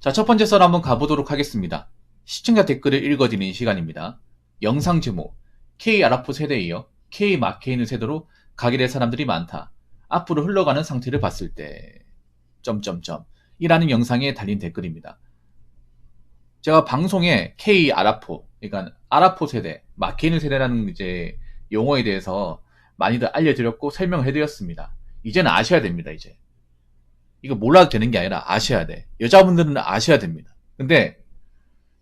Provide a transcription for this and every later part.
자, 첫 번째 썰 한번 가보도록 하겠습니다. 시청자 댓글을 읽어드리는 시간입니다. 영상 제목, K 아라포 세대에 이어 K 마케이는 세대로 가게 될 사람들이 많다. 앞으로 흘러가는 상태를 봤을 때... 이라는 영상에 달린 댓글입니다. 제가 방송에 K 아라포, 그러니까 아라포 세대, 마케이는 세대라는 이제 용어에 대해서 많이들 알려드렸고 설명을 해드렸습니다. 이제는 아셔야 됩니다, 이제. 이거 몰라도 되는 게 아니라 아셔야 돼. 여자분들은 아셔야 됩니다. 근데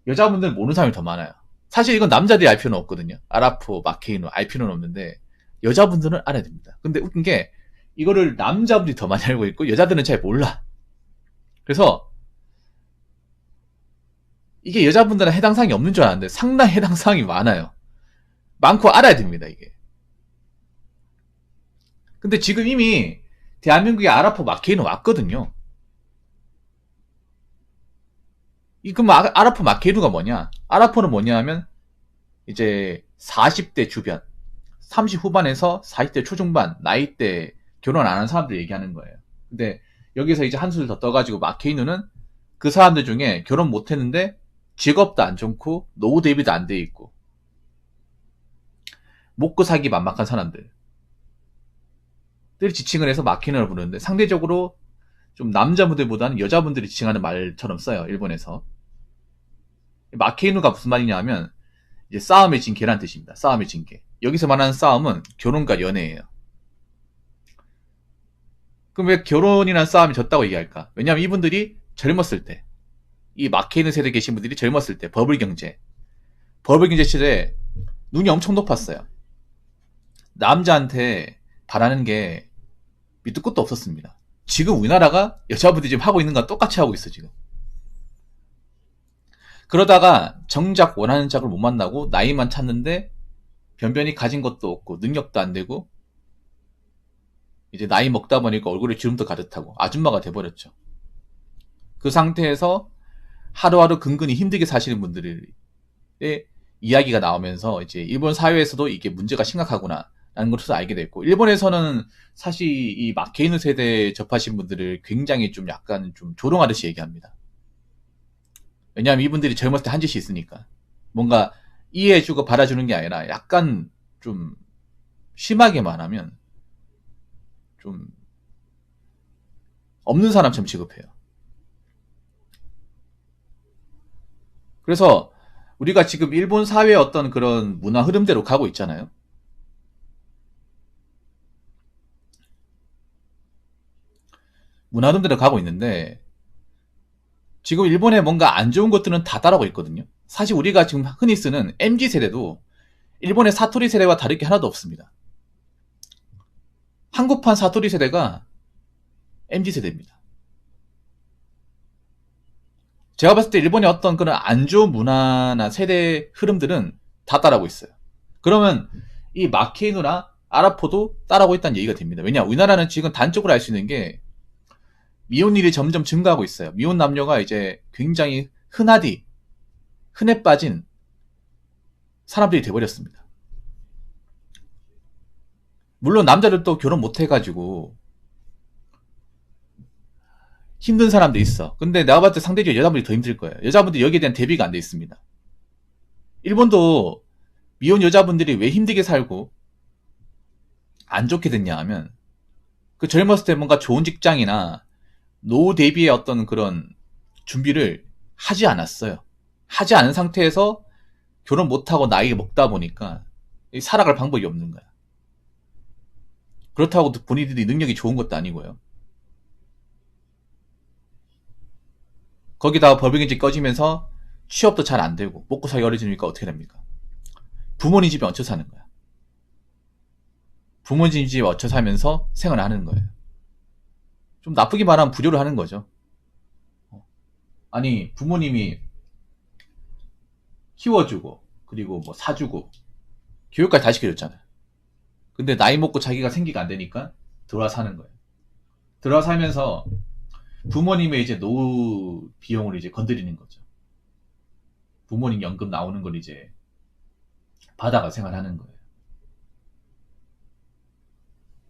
여자분들은 모르는 사람이 더 많아요. 사실 이건 남자들이 알 필요는 없거든요. 아라포, 마케이노 알 필요는 없는데 여자분들은 알아야 됩니다. 근데 웃긴 게 이거를 남자분들이 더 많이 알고 있고 여자들은 잘 몰라. 그래서 이게 여자분들은 해당 사항이 없는 줄 알았는데 상당히 해당 사항이 많아요. 많고 알아야 됩니다, 이게. 근데 지금 이미 대한민국에 아라포, 마케이노 왔거든요. 그럼 아라포, 마케이노가 뭐냐? 아라포는 뭐냐 하면 이제 40대 주변, 30 후반에서 40대 초중반 나이대 결혼 안 한 사람들 얘기하는 거예요. 근데 여기서 이제 한술 더 떠가지고 마케이노는 그 사람들 중에 결혼 못 했는데 직업도 안 좋고 노후 대비도 안 돼 있고 먹고 살기 만막한 사람들 들 지칭을 해서 마케이노를 부르는데 상대적으로 좀 남자분들보다는 여자분들이 지칭하는 말처럼 써요, 일본에서. 마케이노가 무슨 말이냐 하면 이제 싸움의 징계란 뜻입니다. 싸움의 징계. 여기서 말하는 싸움은 결혼과 연애예요. 그럼 왜 결혼이란 싸움이 졌다고 얘기할까? 왜냐하면 이분들이 젊었을 때, 이 마케이노 세대에 계신 분들이 젊었을 때 버블 경제 시대에 눈이 엄청 높았어요. 남자한테 바라는 게 밑도 끝도 없었습니다. 지금 우리나라가 여자분들이 지금 하고 있는 건 똑같이 하고 있어, 지금. 그러다가 정작 원하는 짝을 못 만나고 나이만 찾는데 변변히 가진 것도 없고 능력도 안 되고 이제 나이 먹다 보니까 얼굴에 주름도 가득하고 아줌마가 돼버렸죠. 그 상태에서 하루하루 근근히 힘들게 사시는 분들의 이야기가 나오면서 이제 일본 사회에서도 이게 문제가 심각하구나 라는 것을 알게 됐고, 일본에서는 사실 이 마케이노 세대에 접하신 분들을 굉장히 좀 약간 좀 조롱하듯이 얘기합니다. 왜냐하면 이분들이 젊었을 때 한 짓이 있으니까 뭔가 이해해주고 받아주는 게 아니라 약간 좀 심하게 말하면 좀 없는 사람처럼 취급해요. 그래서 우리가 지금 일본 사회의 어떤 그런 문화 흐름대로 가고 있잖아요. 문화 흐름대로 가고 있는데 지금 일본에 뭔가 안 좋은 것들은 다 따라오고 있거든요. 사실 우리가 지금 흔히 쓰는 MZ세대도 일본의 사토리 세대와 다를 게 하나도 없습니다. 한국판 사토리 세대가 MZ세대입니다. 제가 봤을 때 일본의 어떤 그런 안 좋은 문화나 세대 흐름들은 다 따라오고 있어요. 그러면 이 마케이노나 아라포도 따라오고 있다는 얘기가 됩니다. 왜냐, 우리나라는 지금 단적으로 알 수 있는 게 미혼일이 점점 증가하고 있어요. 미혼 남녀가 이제 굉장히 흔해 빠진 사람들이 돼버렸습니다. 물론 남자들도 결혼 못 해가지고 힘든 사람도 있어. 근데 내가 봤을 때 상대적으로 여자분들이 더 힘들 거예요. 여자분들이 여기에 대한 대비가 안 돼 있습니다. 일본도 미혼 여자분들이 왜 힘들게 살고 안 좋게 됐냐 하면 그 젊었을 때 뭔가 좋은 직장이나 노후 대비의 어떤 그런 준비를 하지 않았어요. 하지 않은 상태에서 결혼 못하고 나이 먹다 보니까 살아갈 방법이 없는 거야. 그렇다고 본인들이 능력이 좋은 것도 아니고요. 거기다가 법인지 꺼지면서 취업도 잘 안 되고 먹고 살기 어려지니까 어떻게 됩니까? 부모님 집에 얹혀 사는 거야. 부모님 집에 얹혀 살면서 생활을 하는 거예요. 좀 나쁘게 말하면 불효를 하는 거죠. 아니, 부모님이 키워주고 그리고 뭐 사주고 교육까지 다 시켜줬잖아요. 근데 나이 먹고 자기가 생기가 안 되니까 들어와 사는 거예요. 들어와 살면서 부모님의 이제 노후 비용을 이제 건드리는 거죠. 부모님 연금 나오는 걸 이제 받아가 생활하는 거예요.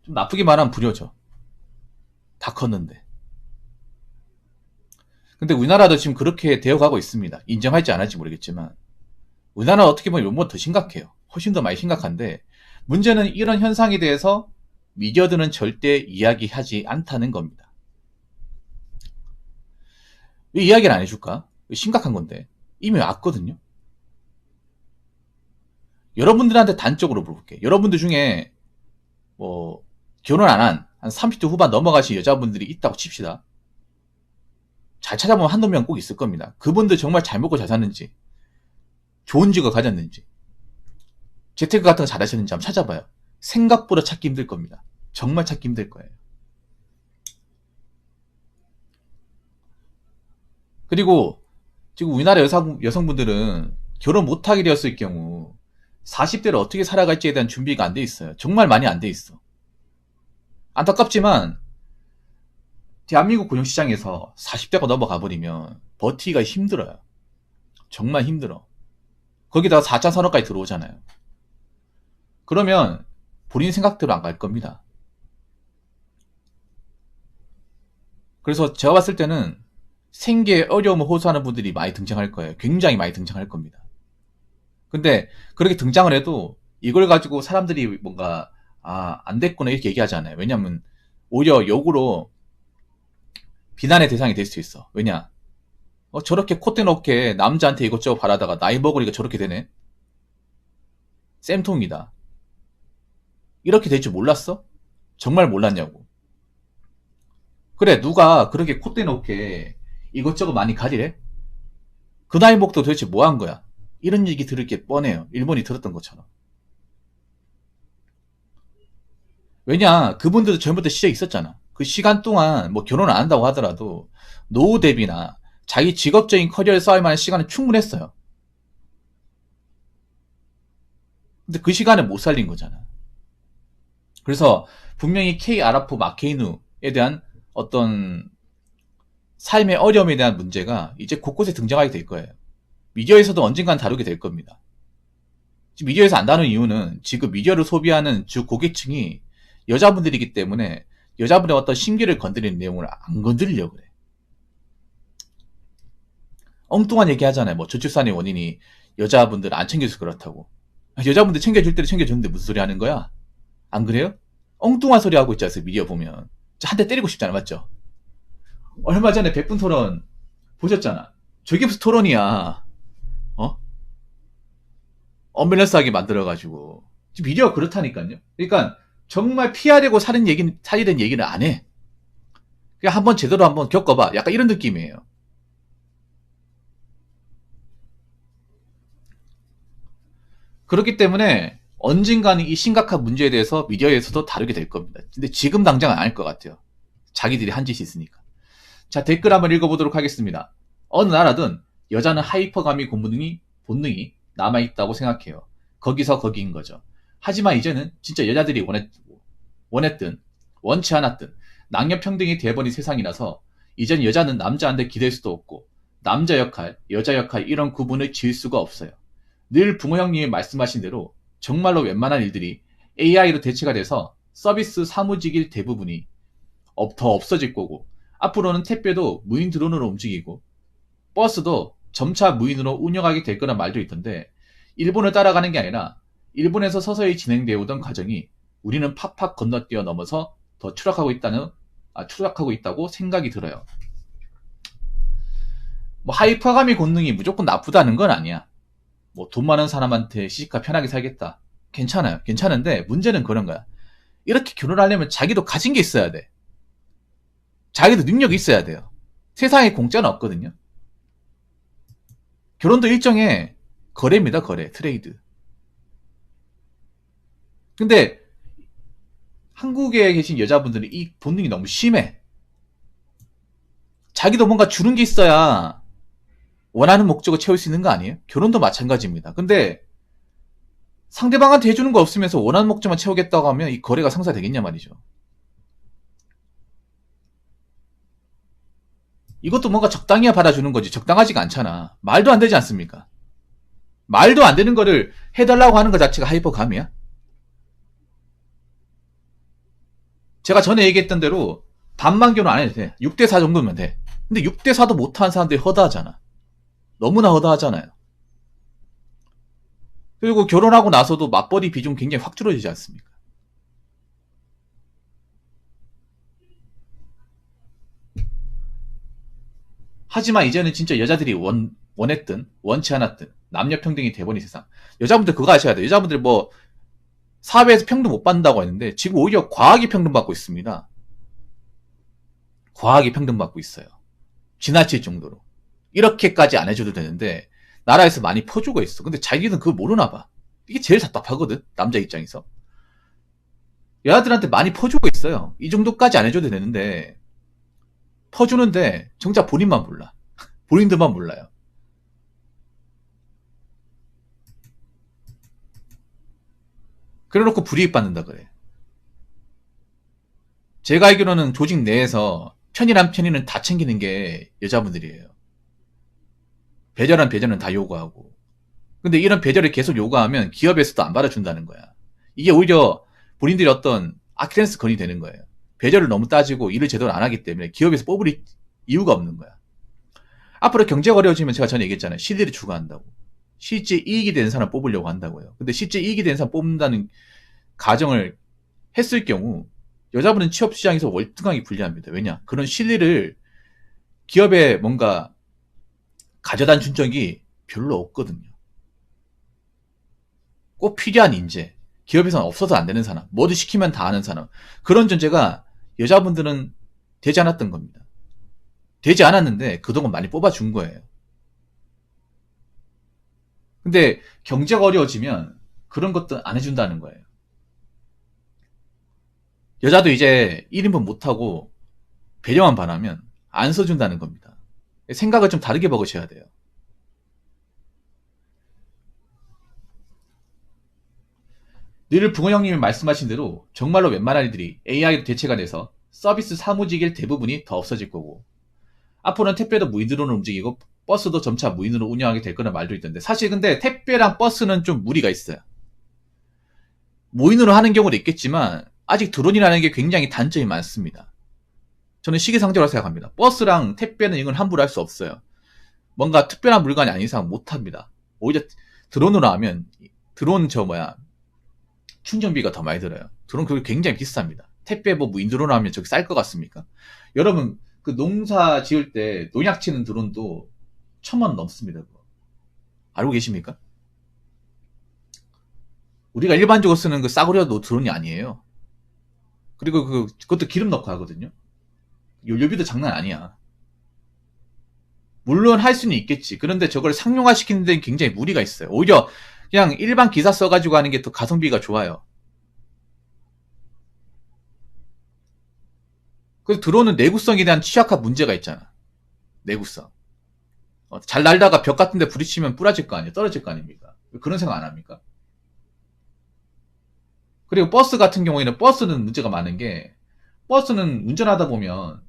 좀 나쁘게 말하면 불효죠. 다 컸는데. 근데 우리나라도 지금 그렇게 되어가고 있습니다. 인정할지 안 할지 모르겠지만 우리나라는 어떻게 보면 이것보다 더 심각해요. 훨씬 더 많이 심각한데 문제는 이런 현상에 대해서 미디어들은 절대 이야기하지 않다는 겁니다. 왜 이야기를 안 해줄까? 심각한 건데 이미 왔거든요. 여러분들한테 단적으로 물어볼게요. 여러분들 중에 뭐 결혼 안 한 30대 후반 넘어가신 여자분들이 있다고 칩시다. 잘 찾아보면 한두 명 꼭 있을 겁니다. 그분들 정말 잘 먹고 잘 사는지, 좋은 직업 가졌는지, 재테크 같은 거 잘하시는지 한번 찾아봐요. 생각보다 찾기 힘들 겁니다. 정말 찾기 힘들 거예요. 그리고 지금 우리나라 여성분들은 결혼 못하게 되었을 경우 40대를 어떻게 살아갈지에 대한 준비가 안 돼 있어요. 정말 많이 안 돼 있어. 안타깝지만 대한민국 금융시장에서 40대가 넘어가 버리면 버티기가 힘들어요. 정말 힘들어. 거기다가 4차 산업까지 들어오잖아요. 그러면 본인 생각대로 안 갈 겁니다. 그래서 제가 봤을 때는 생계에 어려움을 호소하는 분들이 많이 등장할 거예요. 굉장히 많이 등장할 겁니다. 근데 그렇게 등장을 해도 이걸 가지고 사람들이 뭔가 안 됐구나 이렇게 얘기하잖아요. 왜냐면 오히려 역으로 비난의 대상이 될 수 있어. 왜냐? 저렇게 콧대 높게 남자한테 이것저것 바라다가 나이 먹으니까 저렇게 되네? 쌤통이다. 이렇게 될 줄 몰랐어? 정말 몰랐냐고. 그래, 누가 그렇게 콧대 높게 이것저것 많이 가리래? 그 나이 먹도 도대체 뭐 한 거야? 이런 얘기 들을 게 뻔해요. 일본이 들었던 것처럼. 왜냐, 그분들도 젊을 때 시절이 있었잖아. 그 시간 동안 뭐 결혼을 안 한다고 하더라도 노후 대비나 자기 직업적인 커리어를 쌓을 만한 시간은 충분했어요. 근데 그 시간을 못 살린 거잖아. 그래서 분명히 K 아라포 마케이누에 대한 어떤 삶의 어려움에 대한 문제가 이제 곳곳에 등장하게 될 거예요. 미디어에서도 언젠간 다루게 될 겁니다. 지금 미디어에서 안 다루는 이유는 지금 미디어를 소비하는 주 고객층이 여자분들이기 때문에 여자분의 어떤 심기를 건드리는 내용을 안 건드리려고 그래. 엉뚱한 얘기 하잖아요. 뭐 저출산의 원인이 여자분들 안 챙겨줘서 그렇다고. 여자분들 챙겨줄 때도 챙겨줬는데 무슨 소리 하는 거야? 안 그래요? 엉뚱한 소리 하고 있지 않아요? 미디어 보면. 한 대 때리고 싶잖아. 맞죠? 얼마 전에 100분 토론 보셨잖아. 저게 무슨 토론이야. 언밸런스하게 만들어가지고. 지금 미디어가 그렇다니까요. 그러니까 정말 피하려고 살리는 얘기는 안 해. 그냥 한번 제대로 한번 겪어봐. 약간 이런 느낌이에요. 그렇기 때문에 언젠가는 이 심각한 문제에 대해서 미디어에서도 다루게 될 겁니다. 근데 지금 당장은 아닐 것 같아요. 자기들이 한 짓이 있으니까. 자, 댓글 한번 읽어보도록 하겠습니다. 어느 나라든 여자는 하이퍼가미 본능이 남아있다고 생각해요. 거기서 거기인 거죠. 하지만 이제는 진짜 여자들이 원했든 원치 않았든 남녀평등이 돼버린 세상이라서 이젠 여자는 남자한테 기댈 수도 없고 남자 역할, 여자 역할 이런 구분을 지을 수가 없어요. 늘 부모 형님이 말씀하신 대로 정말로 웬만한 일들이 AI로 대체가 돼서 서비스 사무직일 대부분이 더 없어질 거고 앞으로는 택배도 무인 드론으로 움직이고 버스도 점차 무인으로 운영하게 될 거란 말도 있던데 일본을 따라가는 게 아니라 일본에서 서서히 진행되어 오던 과정이 우리는 팍팍 건너뛰어 넘어서 더 추락하고 있다고 생각이 들어요. 뭐 하이퍼가미 본능이 무조건 나쁘다는 건 아니야. 뭐 돈 많은 사람한테 시집가 편하게 살겠다. 괜찮아요. 괜찮은데 문제는 그런 거야. 이렇게 결혼하려면 자기도 가진 게 있어야 돼. 자기도 능력이 있어야 돼요. 세상에 공짜는 없거든요. 결혼도 일종의 거래입니다. 거래, 트레이드. 근데 한국에 계신 여자분들은 이 본능이 너무 심해. 자기도 뭔가 주는 게 있어야 원하는 목적을 채울 수 있는 거 아니에요? 결혼도 마찬가지입니다. 근데 상대방한테 해주는 거 없으면서 원하는 목적만 채우겠다고 하면 이 거래가 성사되겠냐 말이죠. 이것도 뭔가 적당해야 받아주는 거지 적당하지가 않잖아. 말도 안 되지 않습니까? 말도 안 되는 거를 해달라고 하는 것 자체가 하이퍼감이야? 제가 전에 얘기했던 대로 반만 결혼 안 해도 돼. 6대4 정도면 돼. 근데 6대4도 못하는 사람들이 허다하잖아. 너무나 허다하잖아요. 그리고 결혼하고 나서도 맞벌이 비중 굉장히 확 줄어들지 않습니까? 하지만 이제는 진짜 여자들이 원했든 원치 않았든 남녀 평등이 돼버린 세상. 여자분들 그거 아셔야 돼요. 여자분들 뭐 사회에서 평등 못 받는다고 했는데 지금 오히려 과하게 평등받고 있습니다. 과하게 평등받고 있어요. 지나칠 정도로. 이렇게까지 안 해줘도 되는데 나라에서 많이 퍼주고 있어. 근데 자기는 그걸 모르나 봐. 이게 제일 답답하거든. 남자 입장에서. 여자들한테 많이 퍼주고 있어요. 이 정도까지 안 해줘도 되는데 퍼주는데 정작 본인만 몰라. 본인들만 몰라요. 그래놓고 불이익 받는다 그래. 제가 알기로는 조직 내에서 편이란 편의는 다 챙기는 게 여자분들이에요. 배려는 다 요구하고. 근데 이런 배려를 계속 요구하면 기업에서도 안 받아준다는 거야. 이게 오히려 본인들이 어떤 아킬레스 건이 되는 거예요. 배려를 너무 따지고 일을 제대로 안 하기 때문에 기업에서 뽑을 이유가 없는 거야. 앞으로 경제가 어려워지면 제가 전에 얘기했잖아요. 실리를 추구한다고. 실제 이익이 되는 사람 뽑으려고 한다고요. 근데 실제 이익이 되는 사람 뽑는다는 가정을 했을 경우 여자분은 취업시장에서 월등하게 불리합니다. 왜냐? 그런 실리를 기업에 뭔가 가져다 준 적이 별로 없거든요. 꼭 필요한 인재, 기업에서는 없어서 안 되는 사람, 뭐든 시키면 다 하는 사람, 그런 존재가 여자분들은 되지 않았던 겁니다. 되지 않았는데 그동안 많이 뽑아준 거예요. 근데 경제가 어려워지면 그런 것도 안 해준다는 거예요. 여자도 이제 1인분 못하고 배려만 바라면 안 써준다는 겁니다. 생각을 좀 다르게 먹으셔야 돼요. 늘 붕어 형님이 말씀하신 대로 정말로 웬만한 일들이 AI로 대체가 돼서 서비스 사무직일 대부분이 더 없어질 거고, 앞으로는 택배도 무인으로 움직이고 버스도 점차 무인으로 운영하게 될 거란 말도 있던데, 사실 근데 택배랑 버스는 좀 무리가 있어요. 무인으로 하는 경우도 있겠지만 아직 드론이라는 게 굉장히 단점이 많습니다. 저는 시기상조라고 생각합니다. 버스랑 택배는 이건 함부로 할 수 없어요. 뭔가 특별한 물건이 아닌 이상 못합니다. 오히려 드론으로 하면 드론 충전비가 더 많이 들어요. 드론 그게 굉장히 비쌉니다. 택배 뭐 무인 드론 하면 저기 쌀 것 같습니까? 여러분 그 농사 지을 때 농약 치는 드론도 1,000만 원 넘습니다. 그거. 알고 계십니까? 우리가 일반적으로 쓰는 그 싸구려 드론이 아니에요. 그리고 그것도 기름 넣고 하거든요. 연료비도 장난 아니야. 물론 할 수는 있겠지. 그런데 저걸 상용화시키는 데는 굉장히 무리가 있어요. 오히려 그냥 일반 기사 써가지고 하는 게 더 가성비가 좋아요. 그래서 드론은 내구성에 대한 취약한 문제가 있잖아. 내구성. 잘 날다가 벽 같은 데 부딪히면 부러질 거 아니에요. 떨어질 거 아닙니까? 그런 생각 안 합니까? 그리고 버스 같은 경우에는 버스는 문제가 많은 게, 버스는 운전하다 보면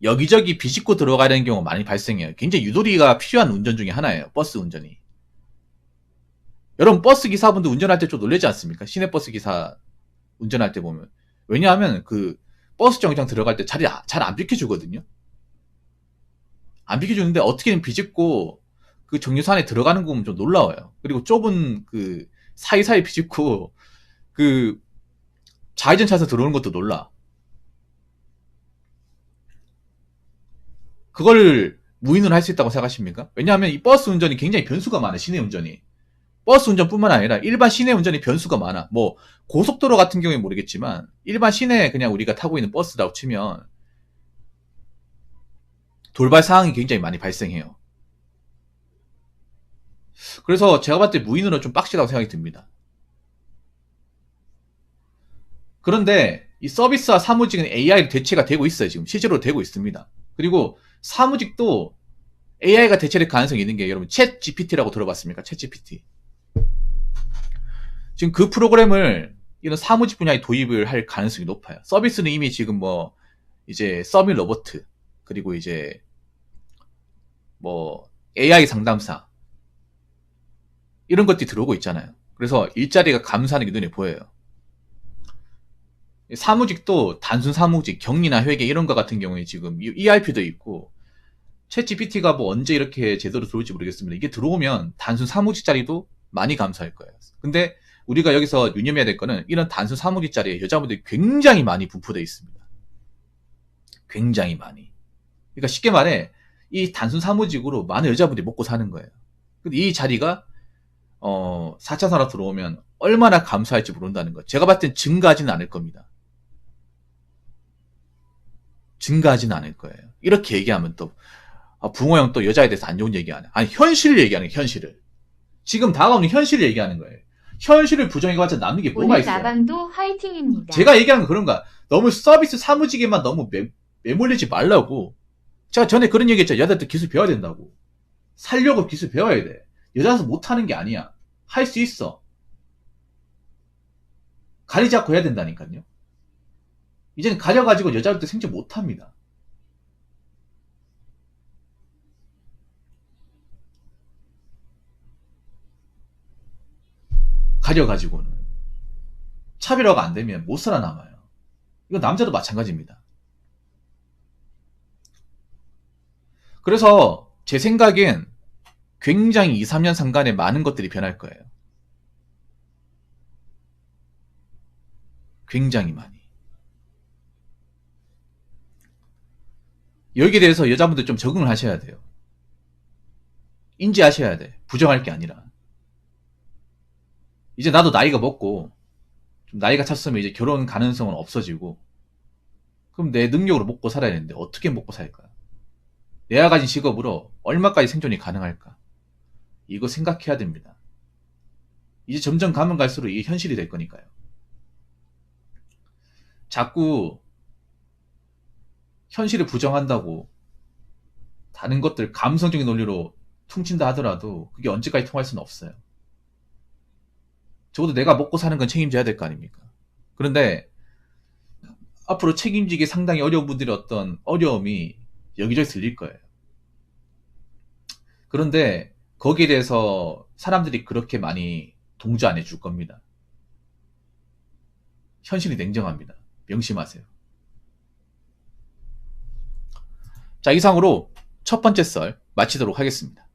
여기저기 비집고 들어가야 는 경우가 많이 발생해요. 굉장히 유도리가 필요한 운전 중에 하나예요. 버스 운전이. 여러분 버스 기사분들 운전할 때 좀 놀라지 않습니까? 시내버스 기사 운전할 때 보면. 왜냐하면 그 버스 정류장 들어갈 때 자리 잘 안 비켜주거든요. 안 비켜주는데 어떻게든 비집고 그 정류소 안에 들어가는 거 보면 좀 놀라워요. 그리고 좁은 그 사이사이 비집고 그 좌회전 차서 들어오는 것도 놀라. 그걸 무인으로 할 수 있다고 생각하십니까? 왜냐하면 이 버스 운전이 굉장히 변수가 많아요. 시내 운전이. 버스 운전뿐만 아니라 일반 시내 운전이 변수가 많아. 뭐 고속도로 같은 경우에 모르겠지만 일반 시내 그냥 우리가 타고 있는 버스라고 치면 돌발 상황이 굉장히 많이 발생해요. 그래서 제가 봤을 때 무인으로 좀 빡시다고 생각이 듭니다. 그런데 이 서비스와 사무직은 AI로 대체가 되고 있어요. 지금 실제로 되고 있습니다. 그리고 사무직도 AI가 대체될 가능성이 있는 게, 여러분 챗 GPT라고 들어봤습니까? 챗 GPT. 지금 그 프로그램을 이런 사무직 분야에 도입을 할 가능성이 높아요. 서비스는 이미 지금 뭐 이제 서밋 로버트, 그리고 이제 뭐 AI 상담사 이런 것들이 들어오고 있잖아요. 그래서 일자리가 감소하는 게 눈에 보여요. 사무직도 단순 사무직, 격리나 회계 이런 거 같은 경우에 지금 ERP도 있고 챗GPT가 뭐 언제 이렇게 제대로 들어올지 모르겠습니다. 이게 들어오면 단순 사무직 자리도 많이 감소할 거예요. 근데 우리가 여기서 유념해야 될 거는 이런 단순 사무직 자리에 여자분들이 굉장히 많이 분포되어 있습니다. 굉장히 많이. 그러니까 쉽게 말해 이 단순 사무직으로 많은 여자분들이 먹고 사는 거예요. 근데 이 자리가 4차 산업 들어오면 얼마나 감소할지 모른다는 거. 제가 봤을 땐 증가하지는 않을 겁니다. 증가하지는 않을 거예요. 이렇게 얘기하면 또 붕어 형 또 여자에 대해서 안 좋은 얘기하네. 아니 현실을 얘기하는 거예요. 현실을. 지금 다가오는 현실을 얘기하는 거예요. 현실을 부정해봤자 남는 게 뭐가 오늘 있어요. 나방도 화이팅입니다. 제가 얘기하는 건 그런가. 너무 서비스 사무직에만 너무 매몰리지 말라고. 제가 전에 그런 얘기 했잖아요. 여자들 기술 배워야 된다고. 살려고 기술 배워야 돼. 여자라서 못하는 게 아니야. 할 수 있어. 가리지 않고 해야 된다니까요. 이제는 가려가지고 여자들도 생존 못합니다. 가려가지고는. 차별화가 안 되면 못 살아남아요. 이건 남자도 마찬가지입니다. 그래서 제 생각엔 굉장히 2, 3년 상간에 많은 것들이 변할 거예요. 굉장히 많이. 여기에 대해서 여자분들 좀 적응을 하셔야 돼요. 인지하셔야 돼. 부정할 게 아니라. 이제 나도 나이가 먹고 좀 나이가 찼으면 이제 결혼 가능성은 없어지고 그럼 내 능력으로 먹고 살아야 되는데 어떻게 먹고 살까? 내가 가진 직업으로 얼마까지 생존이 가능할까? 이거 생각해야 됩니다. 이제 점점 가면 갈수록 이게 현실이 될 거니까요. 자꾸 현실을 부정한다고 다른 것들 감성적인 논리로 퉁친다 하더라도 그게 언제까지 통할 수는 없어요. 적어도 내가 먹고 사는 건 책임져야 될 거 아닙니까? 그런데 앞으로 책임지기 상당히 어려운 분들의 어떤 어려움이 여기저기 들릴 거예요. 그런데 거기에 대해서 사람들이 그렇게 많이 동조 안 해줄 겁니다. 현실이 냉정합니다. 명심하세요. 자, 이상으로 첫 번째 썰 마치도록 하겠습니다.